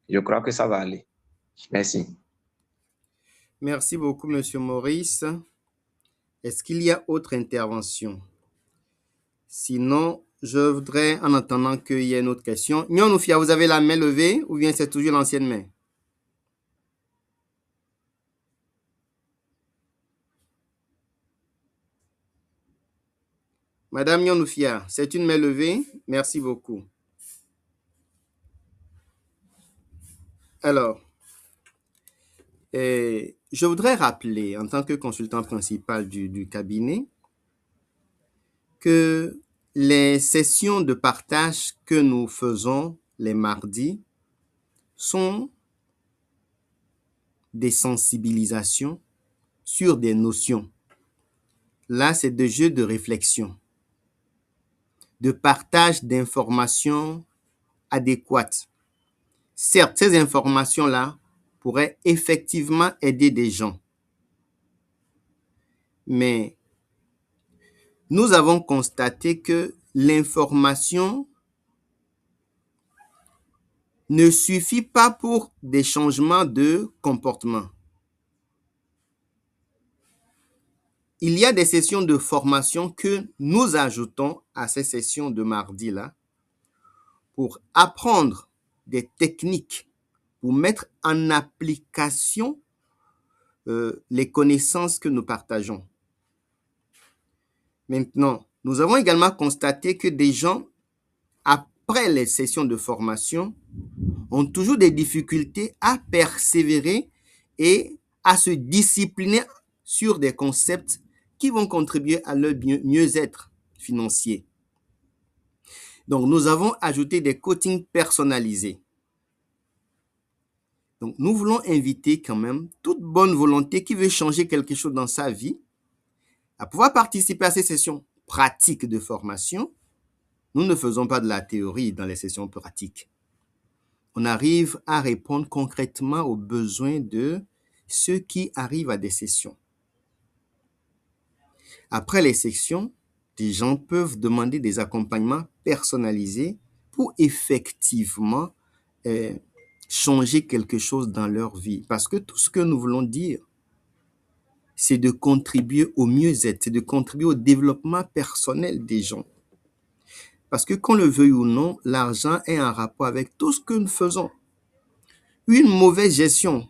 je crois que ça va aller. Merci. Merci beaucoup, Monsieur Maurice. Est-ce qu'il y a autre intervention? Sinon, je voudrais, en attendant qu'il y ait une autre question. Nyonoufia, vous avez la main levée ou bien c'est toujours l'ancienne main? Madame Nyonoufia, c'est une main levée. Merci beaucoup. Alors, je voudrais rappeler, en tant que consultant principal du cabinet, que les sessions de partage que nous faisons les mardis sont des sensibilisations sur des notions. Là, c'est des jeux de réflexion, de partage d'informations adéquates. Certes, ces informations-là pourraient effectivement aider des gens. Mais nous avons constaté que l'information ne suffit pas pour des changements de comportement. Il y a des sessions de formation que nous ajoutons à ces sessions de mardi-là pour apprendre des techniques, pour mettre en application les connaissances que nous partageons. Maintenant, nous avons également constaté que des gens, après les sessions de formation, ont toujours des difficultés à persévérer et à se discipliner sur des concepts qui vont contribuer à leur mieux-être financier. Donc, nous avons ajouté des coachings personnalisés. Donc, nous voulons inviter quand même toute bonne volonté qui veut changer quelque chose dans sa vie à pouvoir participer à ces sessions pratiques de formation. Nous ne faisons pas de la théorie dans les sessions pratiques. On arrive à répondre concrètement aux besoins de ceux qui arrivent à des sessions. Après les sessions, des gens peuvent demander des accompagnements personnalisés pour effectivement changer quelque chose dans leur vie. Parce que tout ce que nous voulons dire, c'est de contribuer au mieux-être, c'est de contribuer au développement personnel des gens. Parce que qu'on le veuille ou non, l'argent est en rapport avec tout ce que nous faisons. Une mauvaise gestion,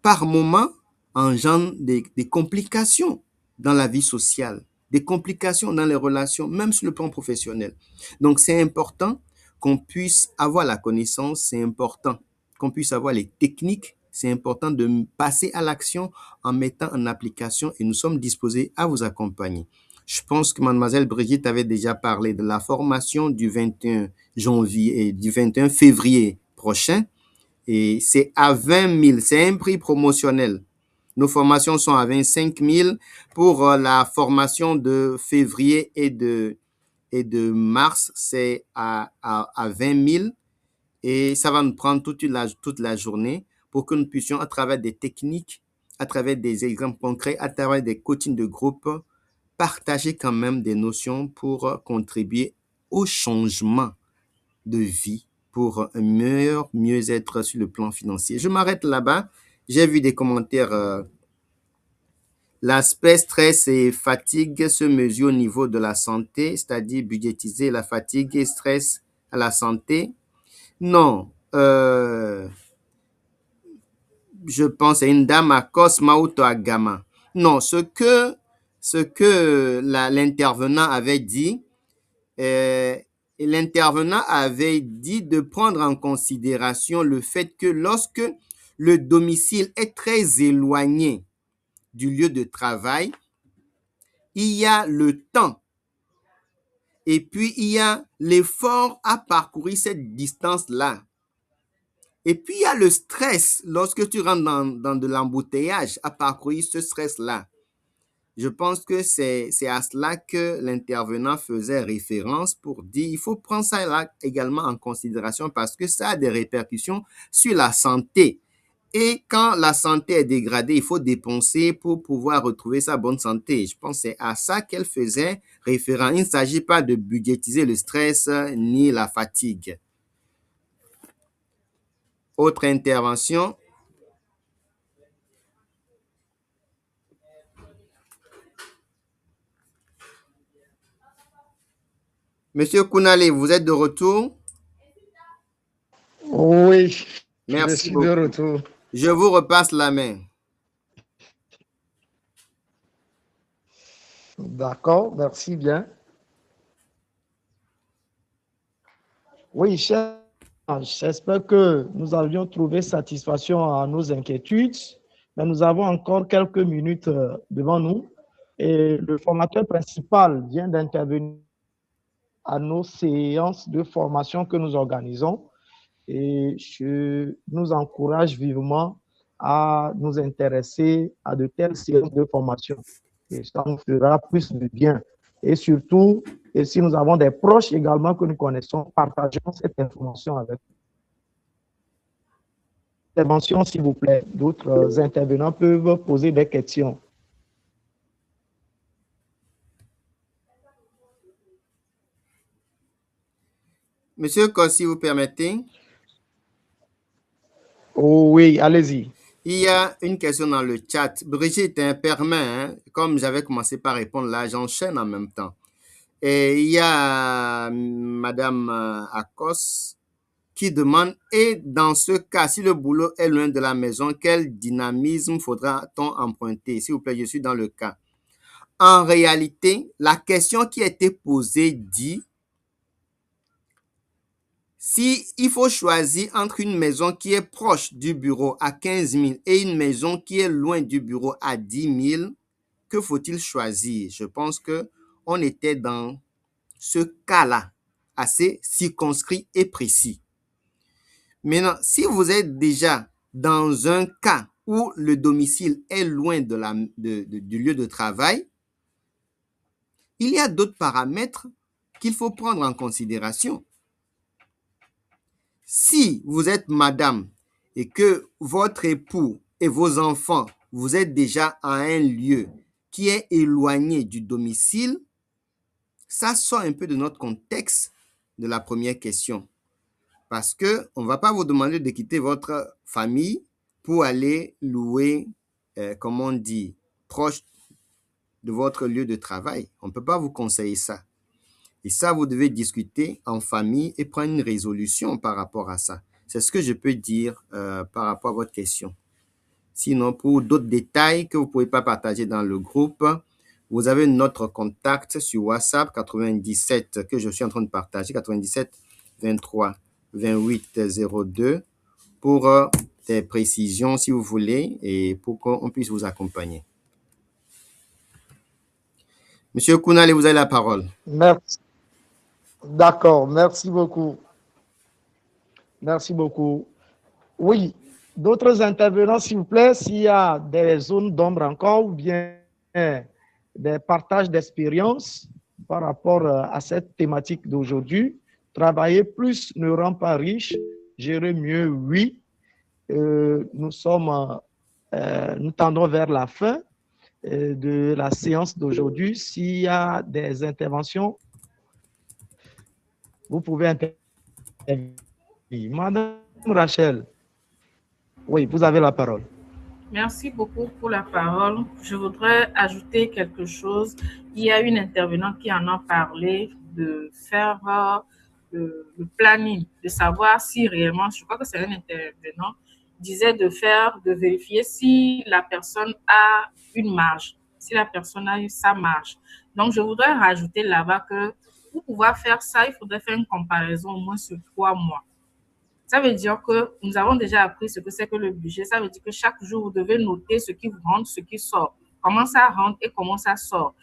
par moment, engendre des complications dans la vie sociale, des complications dans les relations, même sur le plan professionnel. Donc, c'est important qu'on puisse avoir la connaissance, c'est important qu'on puisse avoir les techniques, c'est important de passer à l'action en mettant en application et nous sommes disposés à vous accompagner. Je pense que mademoiselle Brigitte avait déjà parlé de la formation du 21 janvier et du 21 février prochain. Et c'est à 20 000, c'est un prix promotionnel. Nos formations sont à 25 000 pour la formation de février et de mars, c'est à 20 000 et ça va nous prendre toute la journée pour que nous puissions, à travers des techniques, à travers des exemples concrets, à travers des coachings de groupe, partager quand même des notions pour contribuer au changement de vie pour un meilleur mieux-être sur le plan financier. Je m'arrête là-bas. J'ai vu des commentaires. L'aspect stress et fatigue se mesure au niveau de la santé, c'est-à-dire budgétiser la fatigue et stress à la santé. Non. Je pense à une dame à Cosma ou à Gama. Non, ce que l'intervenant avait dit, l'intervenant avait dit de prendre en considération le fait que lorsque le domicile est très éloigné du lieu de travail, il y a le temps et puis il y a l'effort à parcourir cette distance-là. Et puis il y a le stress lorsque tu rentres dans de l'embouteillage à parcourir ce stress-là. Je pense que c'est à cela que l'intervenant faisait référence pour dire il faut prendre ça là également en considération parce que ça a des répercussions sur la santé. Et quand la santé est dégradée, il faut dépenser pour pouvoir retrouver sa bonne santé. Je pense que c'est à ça qu'elle faisait référence. Il ne s'agit pas de budgétiser le stress ni la fatigue. Autre intervention. Monsieur Kounale, vous êtes de retour? Oui, je Merci suis de beaucoup. retour. Je vous repasse la main. D'accord, merci bien. Oui, cher, j'espère que nous avions trouvé satisfaction à nos inquiétudes, mais nous avons encore quelques minutes devant nous et le formateur principal vient d'intervenir à nos séances de formation que nous organisons et je nous encourage vivement à nous intéresser à de telles séances de formation. Et ça nous fera plus de bien. Et surtout, et si nous avons des proches également que nous connaissons, partageons cette information avec eux. Intervention, s'il vous plaît. D'autres intervenants peuvent poser des questions. Monsieur Kos, si vous permettez. Oh oui, allez-y. Il y a une question dans le chat. Brigitte, permet, hein, comme j'avais commencé par répondre là, j'enchaîne en même temps. Et il y a Madame Akos qui demande, et dans ce cas, si le boulot est loin de la maison, quel dynamisme faudra-t-on emprunter? S'il vous plaît, je suis dans le cas. En réalité, la question qui a été posée dit, si il faut choisir entre une maison qui est proche du bureau à 15 000 et une maison qui est loin du bureau à 10 000, que faut-il choisir? Je pense qu'on était dans ce cas-là, assez circonscrit et précis. Maintenant, si vous êtes déjà dans un cas où le domicile est loin du lieu de travail, il y a d'autres paramètres qu'il faut prendre en considération. Si vous êtes madame et que votre époux et vos enfants, vous êtes déjà à un lieu qui est éloigné du domicile, ça sort un peu de notre contexte de la première question. Parce qu'on ne va pas vous demander de quitter votre famille pour aller louer, comme on dit, proche de votre lieu de travail. On ne peut pas vous conseiller ça. Et ça, vous devez discuter en famille et prendre une résolution par rapport à ça. C'est ce que je peux dire par rapport à votre question. Sinon, pour d'autres détails que vous ne pouvez pas partager dans le groupe, vous avez notre contact sur WhatsApp 97 que je suis en train de partager, 97 23 28 02 pour des précisions si vous voulez et pour qu'on puisse vous accompagner. Monsieur Kounale, vous avez la parole. Merci. D'accord, merci beaucoup. Merci beaucoup. Oui, d'autres intervenants, s'il vous plaît, s'il y a des zones d'ombre encore ou bien des partages d'expérience par rapport à cette thématique d'aujourd'hui. Travailler plus ne rend pas riche, gérer mieux, oui. Nous tendons vers la fin de la séance d'aujourd'hui. S'il y a des interventions, vous pouvez intervenir. Madame Rachel, oui, vous avez la parole. Merci beaucoup pour la parole. Je voudrais ajouter quelque chose. Il y a une intervenante qui en a parlé de faire le planning, de savoir si réellement, je crois que c'est un intervenant, disait de vérifier si la personne a une marge, si la personne a eu sa marge. Donc, je voudrais rajouter là-bas que pour pouvoir faire ça, il faudrait faire une comparaison au moins sur 3 mois. Ça veut dire que nous avons déjà appris ce que c'est que le budget. Ça veut dire que chaque jour, vous devez noter ce qui rentre, ce qui sort, comment ça rentre et comment ça sort.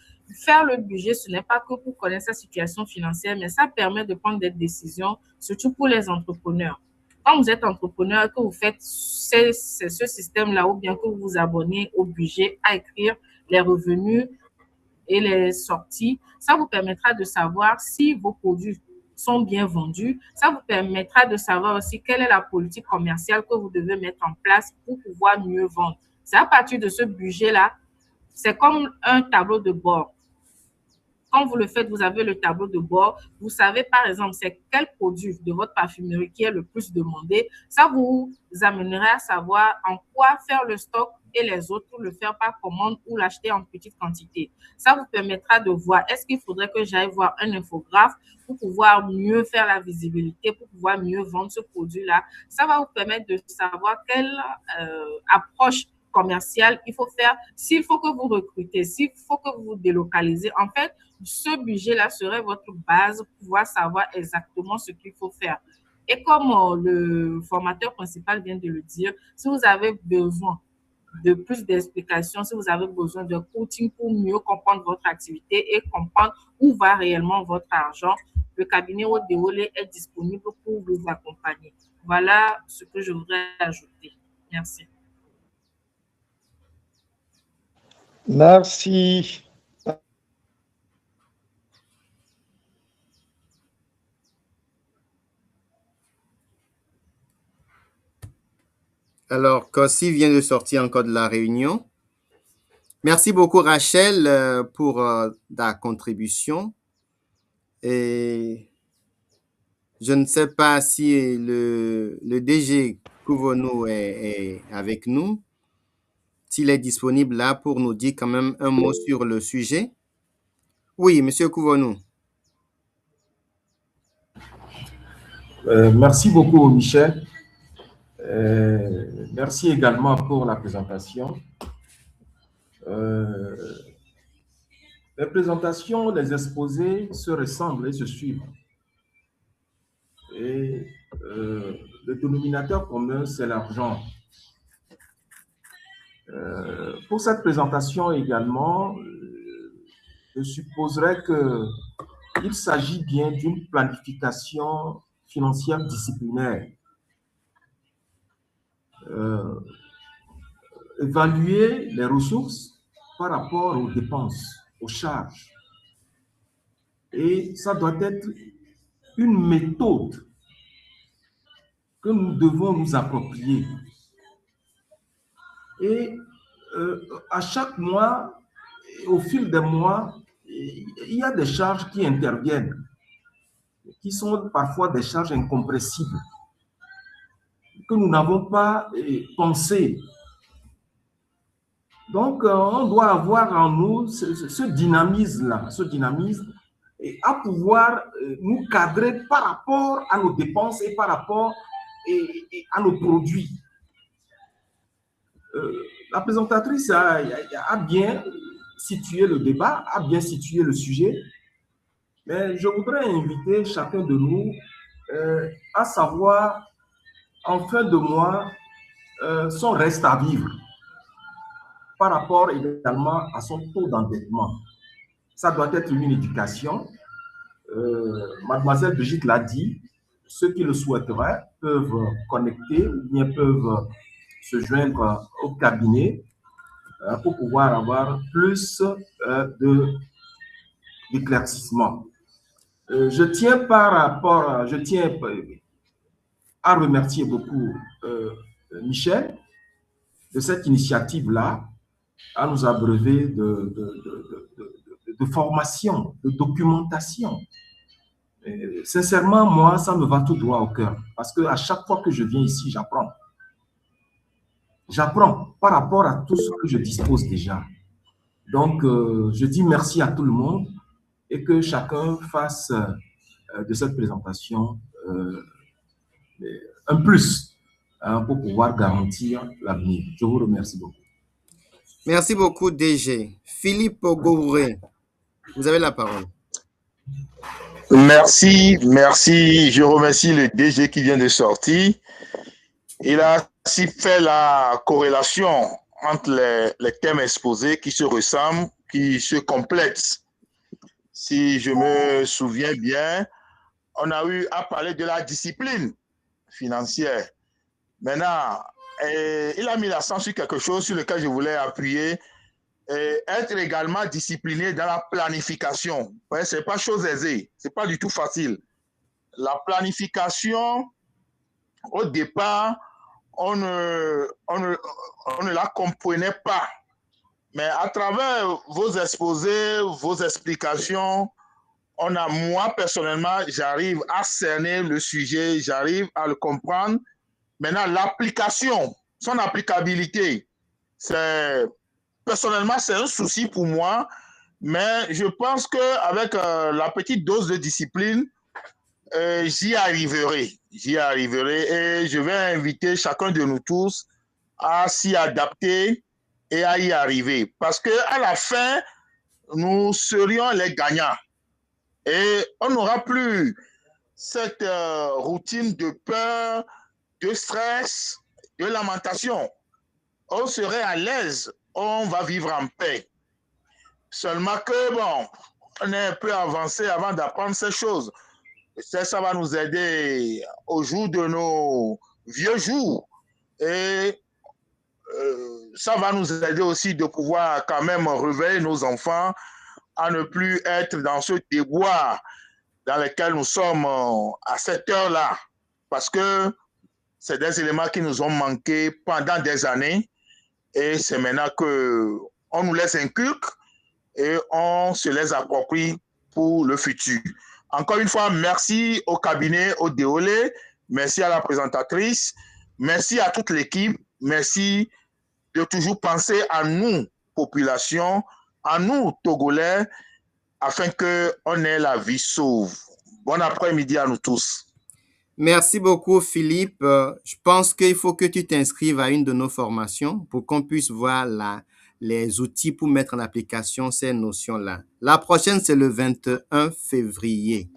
Faire le budget, ce n'est pas que pour connaître sa situation financière, mais ça permet de prendre des décisions, surtout pour les entrepreneurs. Quand vous êtes entrepreneur et que vous faites ce système-là ou bien que vous vous abonnez au budget à écrire les revenus et les sorties, ça vous permettra de savoir si vos produits sont bien vendus. Ça vous permettra de savoir aussi quelle est la politique commerciale que vous devez mettre en place pour pouvoir mieux vendre. C'est à partir de ce budget-là, c'est comme un tableau de bord. Quand vous le faites, vous avez le tableau de bord. Vous savez, par exemple, c'est quel produit de votre parfumerie qui est le plus demandé. Ça vous amènera à savoir en quoi faire le stock et les autres pour le faire par commande ou l'acheter en petite quantité. Ça vous permettra de voir, est-ce qu'il faudrait que j'aille voir un infographe pour pouvoir mieux faire la visibilité, pour pouvoir mieux vendre ce produit-là. Ça va vous permettre de savoir quelle approche commerciale il faut faire, s'il faut que vous recrutez, s'il faut que vous vous délocalisez. En fait, ce budget-là serait votre base pour pouvoir savoir exactement ce qu'il faut faire. Et comme le formateur principal vient de le dire, si vous avez besoin de plus d'explications, si vous avez besoin de coaching pour mieux comprendre votre activité et comprendre où va réellement votre argent, le cabinet Odéolé est disponible pour vous accompagner. Voilà ce que je voudrais ajouter. Merci. Merci. Alors, Kossi vient de sortir encore de la réunion. Merci beaucoup, Rachel, pour ta contribution. Et je ne sais pas si le DG Kouvonou est avec nous, s'il est disponible là pour nous dire quand même un mot sur le sujet. Oui, Monsieur Kouvonou. Merci beaucoup, Michel. Merci également pour la présentation. Les présentations, les exposés se ressemblent et se suivent. Et le dénominateur commun, c'est l'argent. Pour cette présentation également, je supposerais qu'il s'agit bien d'une planification financière disciplinaire. Évaluer les ressources par rapport aux dépenses, aux charges. Et ça doit être une méthode que nous devons nous approprier. Et à chaque mois, au fil des mois, il y a des charges qui interviennent, qui sont parfois des charges incompressibles, que nous n'avons pas pensé. Donc, on doit avoir en nous ce dynamisme-là, et à pouvoir nous cadrer par rapport à nos dépenses et par rapport à nos produits. La présentatrice a bien situé le débat, a bien situé le sujet, mais je voudrais inviter chacun de nous à savoir, en fin de mois, son reste à vivre par rapport également à son taux d'endettement. Ça doit être une éducation. Mademoiselle Brigitte l'a dit, ceux qui le souhaiteraient peuvent connecter ou bien peuvent se joindre au cabinet pour pouvoir avoir plus d'éclaircissement. Je tiens à remercier beaucoup Michel de cette initiative-là, à nous abreuver de formation, de documentation. Et sincèrement, moi, ça me va tout droit au cœur, parce qu'à chaque fois que je viens ici, j'apprends. J'apprends par rapport à tout ce que je dispose déjà. Donc, je dis merci à tout le monde et que chacun fasse de cette présentation un plus pour pouvoir garantir l'avenir. Je vous remercie beaucoup. Merci beaucoup, DG. Philippe Gouré, vous avez la parole. Merci. Je remercie le DG qui vient de sortir. Il a aussi fait la corrélation entre les thèmes exposés qui se ressemblent, qui se complètent. Si je me souviens bien, on a eu à parler de la discipline financière. Maintenant, il a mis l'accent sur quelque chose sur lequel je voulais appuyer, être également discipliné dans la planification. Ouais, ce n'est pas chose aisée, ce n'est pas du tout facile. La planification, au départ, on ne la comprenait pas. Mais à travers vos exposés, vos explications, moi personnellement, j'arrive à cerner le sujet, j'arrive à le comprendre. Maintenant, l'application, son applicabilité, Personnellement, c'est un souci pour moi, mais je pense qu'avec la petite dose de discipline, j'y arriverai. J'y arriverai et je vais inviter chacun de nous tous à s'y adapter et à y arriver. Parce qu'à la fin, nous serions les gagnants. Et on n'aura plus cette routine de peur, de stress, de lamentation. On serait à l'aise, on va vivre en paix. Seulement que, bon, on est un peu avancé avant d'apprendre ces choses. Ça va nous aider au jour de nos vieux jours. Et ça va nous aider aussi de pouvoir quand même réveiller nos enfants à ne plus être dans ce déboire dans lequel nous sommes à cette heure-là. Parce que c'est des éléments qui nous ont manqué pendant des années et c'est maintenant qu'on nous les inculque et on se les approprie pour le futur. Encore une fois, merci au cabinet, au Déolé, merci à la présentatrice, merci à toute l'équipe, merci de toujours penser à nous, population, à nous, Togolais, afin qu'on ait la vie sauve. Bon après-midi à nous tous. Merci beaucoup, Philippe. Je pense qu'il faut que tu t'inscrives à une de nos formations pour qu'on puisse voir les outils pour mettre en application ces notions-là. La prochaine, c'est le 21 février.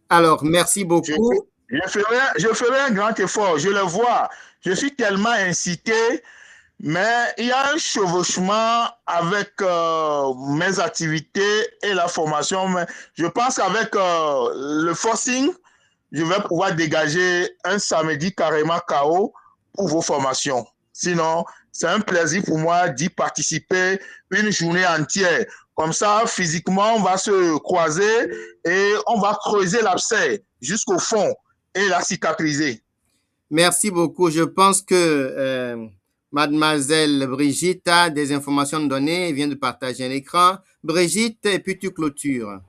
Alors, merci beaucoup. Je ferai un grand effort, je le vois. Je suis tellement incité, mais il y a un chevauchement avec mes activités et la formation. Mais je pense qu'avec le forcing, je vais pouvoir dégager un samedi carrément KO pour vos formations. Sinon, c'est un plaisir pour moi d'y participer une journée entière. Comme ça, physiquement, on va se croiser et on va creuser l'abcès jusqu'au fond et la cicatriser. Merci beaucoup. Je pense que mademoiselle Brigitte a des informations données, elle vient de partager un écran. Brigitte, et puis tu clôtures.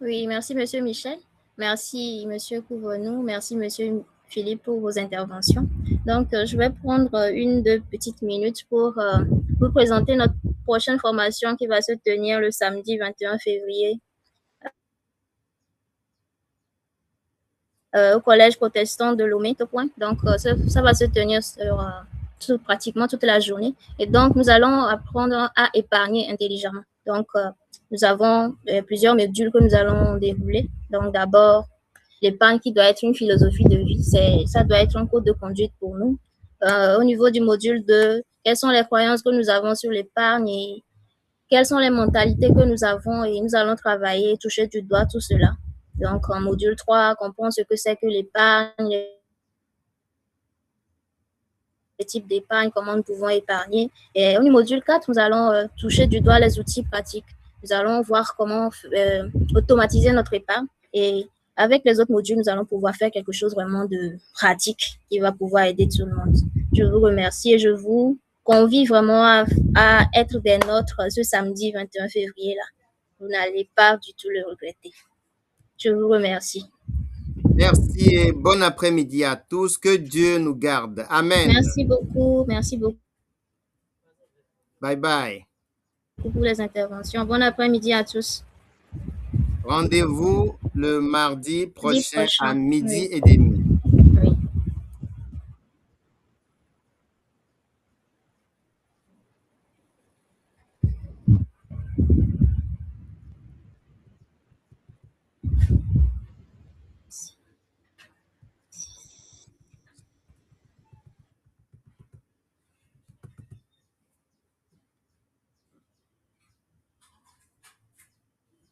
Oui, merci monsieur Michel. Merci monsieur Couvrenou. Merci monsieur Philippe pour vos interventions. Donc, je vais prendre 1-2 petites minutes pour vous présenter notre prochaine formation qui va se tenir le samedi 21 février au Collège protestant de Lomé, Topoint. Donc, ça va se tenir sur pratiquement toute la journée. Et donc, nous allons apprendre à épargner intelligemment. Donc, nous avons plusieurs modules que nous allons dérouler. Donc, d'abord, l'épargne qui doit être une philosophie de vie. Ça doit être un code de conduite pour nous. Au niveau du module 2, quelles sont les croyances que nous avons sur l'épargne et quelles sont les mentalités que nous avons et nous allons travailler, toucher du doigt tout cela. Donc, en module 3, comprendre ce que c'est que l'épargne, les types d'épargne, comment nous pouvons épargner. Et au module 4, nous allons toucher du doigt les outils pratiques. Nous allons voir comment automatiser notre épargne. Et avec les autres modules, nous allons pouvoir faire quelque chose vraiment de pratique qui va pouvoir aider tout le monde. Je vous remercie et je vous convie vraiment à être des nôtres ce samedi 21 février-là. Vous n'allez pas du tout le regretter. Je vous remercie. Merci et bon après-midi à tous. Que Dieu nous garde. Amen. Merci beaucoup. Merci beaucoup. Bye bye. Pour les interventions. Bon après-midi à tous. Rendez-vous le mardi prochain à 12h30.